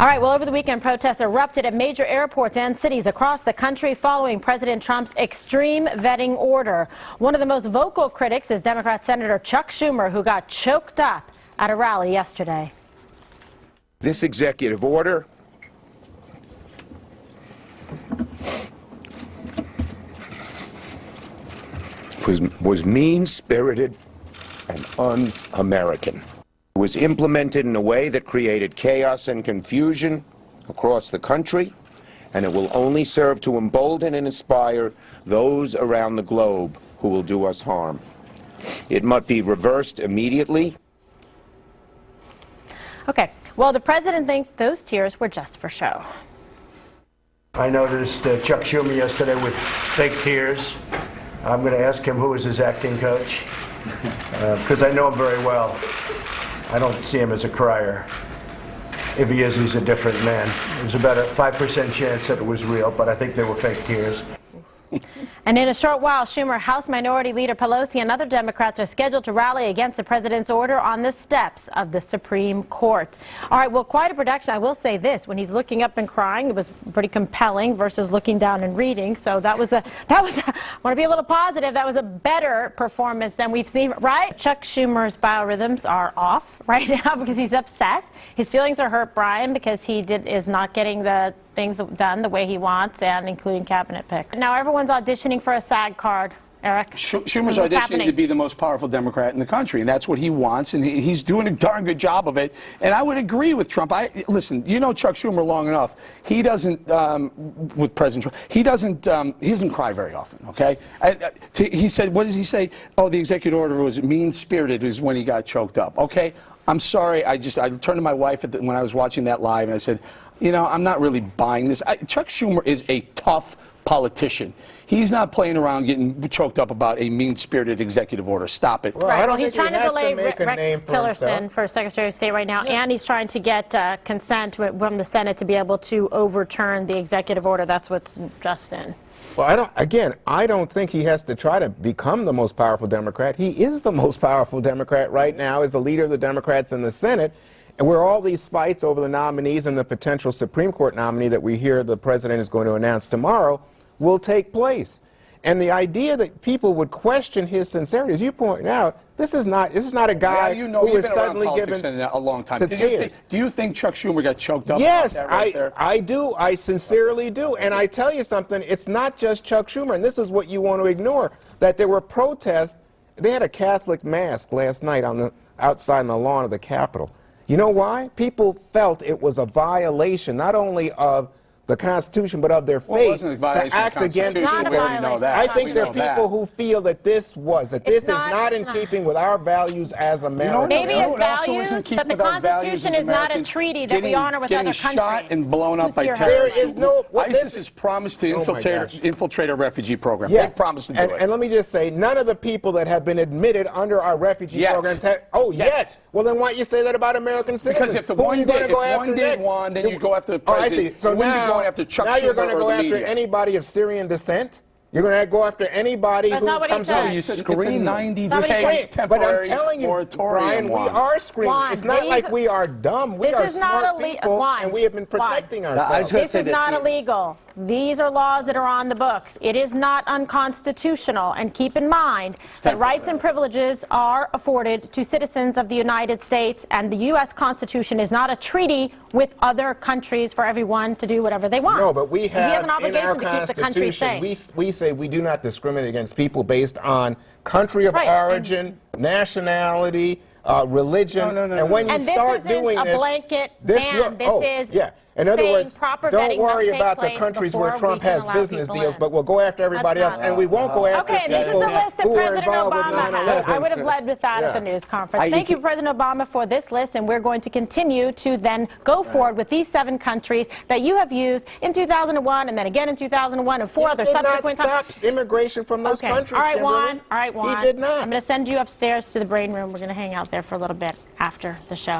All right, well, over the weekend, protests erupted at major airports and cities across the country following President Trump's extreme vetting order. One of the most vocal critics is Democrat Senator Chuck Schumer, who got choked up at a rally yesterday. This executive order was mean-spirited and un-American. It was implemented in a way that created chaos and confusion across the country, and it will only serve to embolden and inspire those around the globe who will do us harm. It must be reversed immediately. Okay, well, the president thinks those tears were just for show. I noticed Chuck Schumer yesterday with fake tears. I'm going to ask him who is his acting coach, because I know him very well. I don't see him as a crier. If he is, he's a different man. There's about a 5% chance that it was real, but I think they were fake tears. And in a short while, Schumer, House Minority Leader Pelosi, and other Democrats are scheduled to rally against the president's order on the steps of the Supreme Court. All right, well, quite a production. I will say this, when he's looking up and crying, it was pretty compelling versus looking down and reading. So I want to be a little positive, that was a better performance than we've seen, right? Chuck Schumer's biorhythms are off right now because he's upset. His feelings are hurt, Brian, because he is not getting the things done the way he wants, and including cabinet pick. Now everyone's auditioning for a SAG card, Eric. Schumer's auditioning to be the most powerful Democrat in the country, and that's what he wants, and he's doing a darn good job of it. And I would agree with Trump. Listen, you know Chuck Schumer long enough. He doesn't, with President Trump, he doesn't cry very often, okay? He said, what does he say? Oh, the executive order was mean-spirited is when he got choked up, okay? I'm sorry, I turned to my wife when I was watching that live, and I said, you know, I'm not really buying this. Chuck Schumer is a tough politician. He's not playing around getting choked up about a mean-spirited executive order. Stop it. Well, right. Well, he's trying to delay Rex Tillerson for Secretary of State right now, and he's trying to get consent from the Senate to be able to overturn the executive order. That's what's just in. Well, I don't think he has to try to become the most powerful Democrat. He is the most powerful Democrat right now as the leader of the Democrats in the Senate. And where all these fights over the nominees and the potential Supreme Court nominee that we hear the president is going to announce tomorrow will take place. And the idea that people would question his sincerity, as you point out, this is not a guy who is suddenly given a long time. to tears. Do you think Chuck Schumer got choked up? Yes, right there? I do. I sincerely do. And I tell you something, it's not just Chuck Schumer, and this is what you want to ignore, that there were protests. They had a Catholic mass last night outside on the lawn of the Capitol. You know why? People felt it was a violation not only of the Constitution but of their faith to act against it. I think there are people who feel that this is not in keeping with our values as Americans. Maybe it's values, but the Constitution is not a treaty that we honor with other countries. Getting shot and blown up by terrorists. There is no... ISIS has promised to infiltrate our refugee program. Yeah. They've promised to do it. And let me just say, none of the people that have been admitted under our refugee programs have... Oh, yes. Well, then why don't you say that about American citizens? Because if one did one, then you go after the president. Oh, I see. So now you're going to go after anybody of Syrian descent? You're going to go after anybody who comes from... You said it's a 90-day temporary moratorium. Brian, we are screaming. Juan, it's not like we are dumb. We are smart people, and we have been protecting ourselves. This is not illegal. These are laws that are on the books. It is not unconstitutional. And keep in mind that rights and privileges are afforded to citizens of the United States, and the U.S. Constitution is not a treaty with other countries for everyone to do whatever they want. No, but we have, he has an obligation to keep the country safe. We say we do not discriminate against people based on country of origin, nationality, religion. And when you start doing this, a blanket ban. This is in other words, don't worry about the countries where Trump has business deals, but we'll go after everybody else, and we won't go after people who are involved with 9/11. I would have led with that at the news conference. Thank you, President Obama, for this list, and we're going to continue to then go forward with these 7 countries that you have used in 2001, and then again in 2001, and 4 other subsequent times. He did not stop immigration from those countries, All right, Kimberly. Juan. He did not. I'm going to send you upstairs to the brain room. We're going to hang out there for a little bit after the show.